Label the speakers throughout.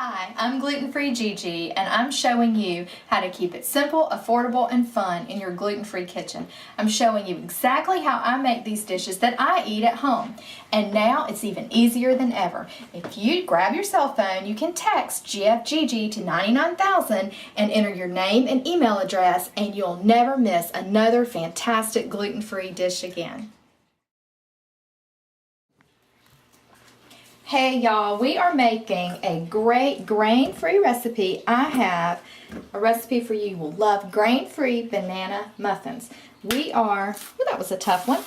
Speaker 1: Hi, I'm gluten-free Gigi, and I'm showing you how to keep it simple, affordable, and fun in your gluten-free kitchen. I'm showing you exactly how I make these dishes that I eat at home. And now it's even easier than ever. If you grab your cell phone, you can text GFGG to 99000 and enter your name and email address, and you'll never miss another fantastic gluten-free dish again. Hey y'all, we are making a great grain-free recipe. I have a recipe for you will love, grain-free banana muffins. That was a tough one.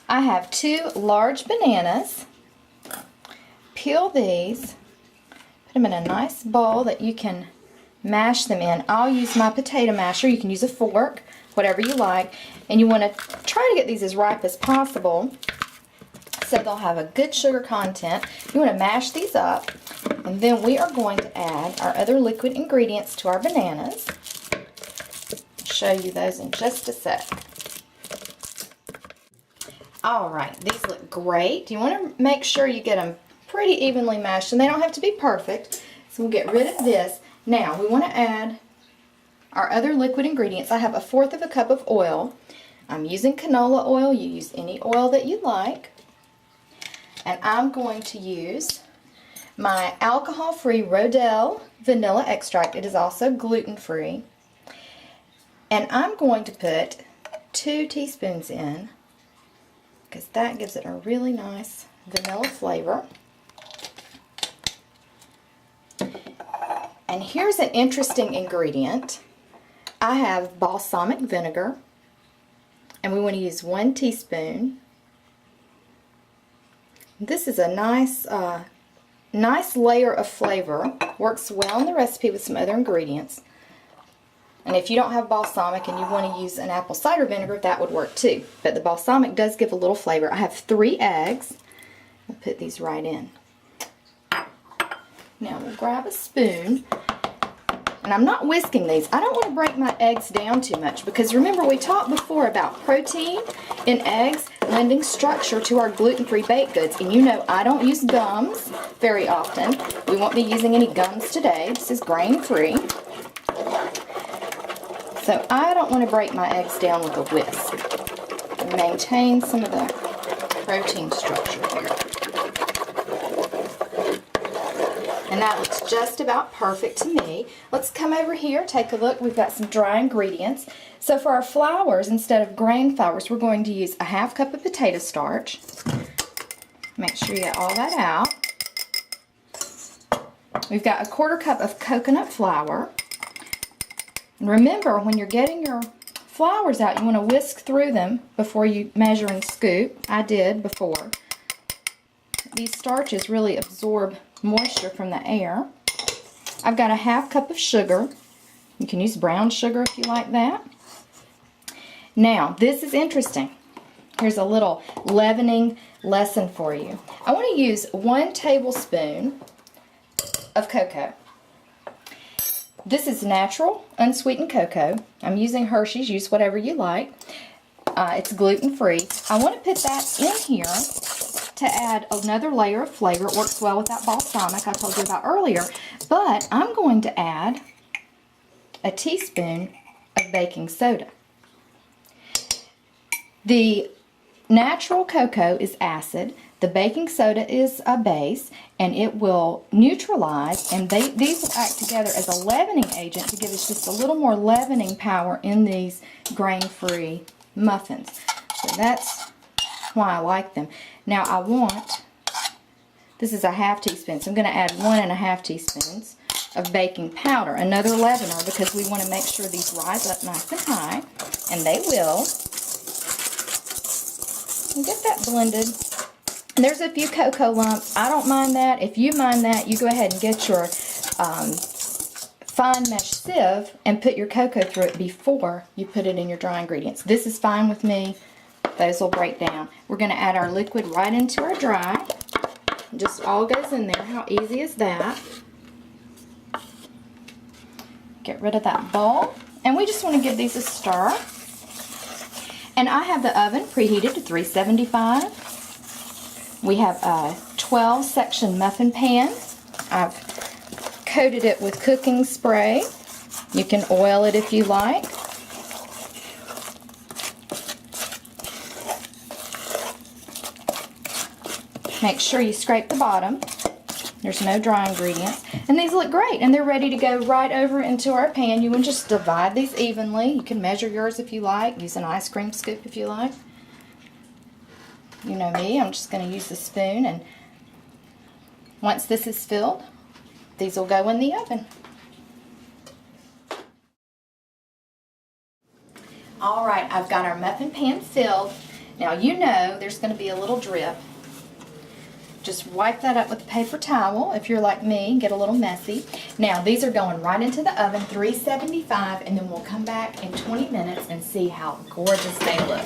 Speaker 1: I have 2 large bananas. Peel these, put them in a nice bowl that you can mash them in. I'll use my potato masher. You can use a fork, whatever you like. And you want to try to get these as ripe as possible, so they'll have a good sugar content. You want to mash these up, and then we are going to add our other liquid ingredients to our bananas. I'll show you those in just a sec. Alright, these look great. You want to make sure you get them pretty evenly mashed, and they don't have to be perfect. So we'll get rid of this. Now we want to add our other liquid ingredients. I have 1/4 cup of oil. I'm using canola oil. You use any oil that you like. And I'm going to use my alcohol-free Rodell vanilla extract. It is also gluten-free. And I'm going to put 2 teaspoons in, because that gives it a really nice vanilla flavor. And here's an interesting ingredient. I have balsamic vinegar, and we want to use 1 teaspoon. This is a nice layer of flavor. Works well in the recipe with some other ingredients. And if you don't have balsamic and you want to use an apple cider vinegar, that would work too. But the balsamic does give a little flavor. I have 3 eggs. We'll put these right in. Now we'll grab a spoon. And I'm not whisking these. I don't want to break my eggs down too much, because remember we talked before about protein in eggs lending structure to our gluten-free baked goods. And you know I don't use gums very often. We won't be using any gums today. This is grain-free. So I don't want to break my eggs down with a whisk. And maintain some of the protein structure here. And that looks just about perfect to me. Let's come over here, take a look. We've got some dry ingredients. So for our flours, instead of grain flours, we're going to use 1/2 cup of potato starch. Make sure you get all that out. We've got 1/4 cup of coconut flour. And remember, when you're getting your flours out, you want to whisk through them before you measure and scoop. I did before. These starches really absorb moisture from the air. I've got 1/2 cup of sugar. You can use brown sugar if you like that. Now, this is interesting. Here's a little leavening lesson for you. I want to use 1 tablespoon of cocoa. This is natural, unsweetened cocoa. I'm using Hershey's. Use whatever you like. It's gluten-free. I want to put that in here to add another layer of flavor. It works well with that balsamic I told you about earlier. But I'm going to add a teaspoon of baking soda. The natural cocoa is acid. The baking soda is a base, and it will neutralize, and these will act together as a leavening agent to give us just a little more leavening power in these grain-free muffins. So that's why I like them. Now this is 1/2 teaspoon, so I'm going to add 1 1/2 teaspoons of baking powder, another leavener, because we want to make sure these rise up nice and high, and they will. And get that blended. And there's a few cocoa lumps. I don't mind that. If you mind that, you go ahead and get your fine mesh sieve and put your cocoa through it before you put it in your dry ingredients. This is fine with me. Those will break down. We're going to add our liquid right into our dry. It just all goes in there. How easy is that? Get rid of that bowl. And we just want to give these a stir. And I have the oven preheated to 375. We have a 12-section muffin pan. I've coated it with cooking spray. You can oil it if you like. Make sure you scrape the bottom. There's no dry ingredients. And these look great, and they're ready to go right over into our pan. You can just divide these evenly. You can measure yours if you like. Use an ice cream scoop if you like. You know me, I'm just going to use the spoon, and once this is filled, these will go in the oven. Alright, I've got our muffin pan filled. Now you know there's going to be a little drip. Just wipe that up with a paper towel if you're like me, get a little messy. Now these are going right into the oven, 375, and then we'll come back in 20 minutes and see how gorgeous they look.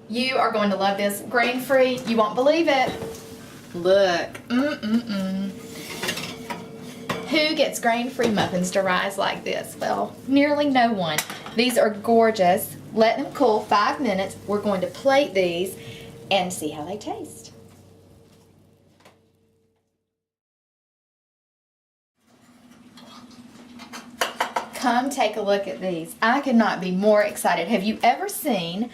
Speaker 1: You are going to love this. Grain-free. You won't believe it. Look. Who gets grain-free muffins to rise like this? Well, nearly no one. These are gorgeous. Let them cool 5 minutes. We're going to plate these and see how they taste. Come take a look at these. I could not be more excited. Have you ever seen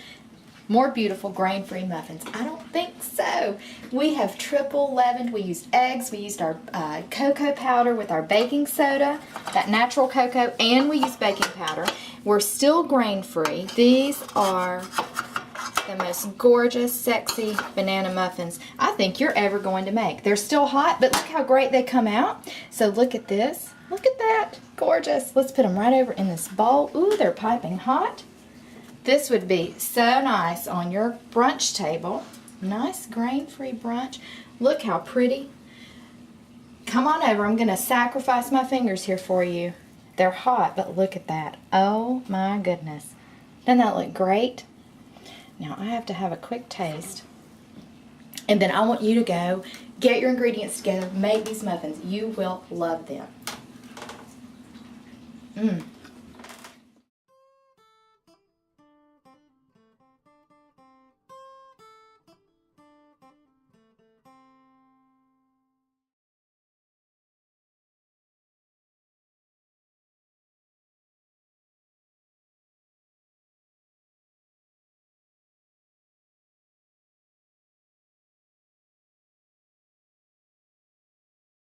Speaker 1: more beautiful grain-free muffins? I don't think so. We have triple leavened. We used eggs. We used our cocoa powder with our baking soda, that natural cocoa, and we used baking powder. We're still grain-free. These are the most gorgeous, sexy banana muffins I think you're ever going to make. They're still hot, but look how great they come out. So look at this. Look at that. Gorgeous. Let's put them right over in this bowl. Ooh, they're piping hot. This would be so nice on your brunch table. Nice grain-free brunch. Look how pretty. Come on over. I'm going to sacrifice my fingers here for you. They're hot, but look at that. Oh my goodness. Doesn't that look great? Now I have to have a quick taste. And then I want you to go get your ingredients together, make these muffins. You will love them.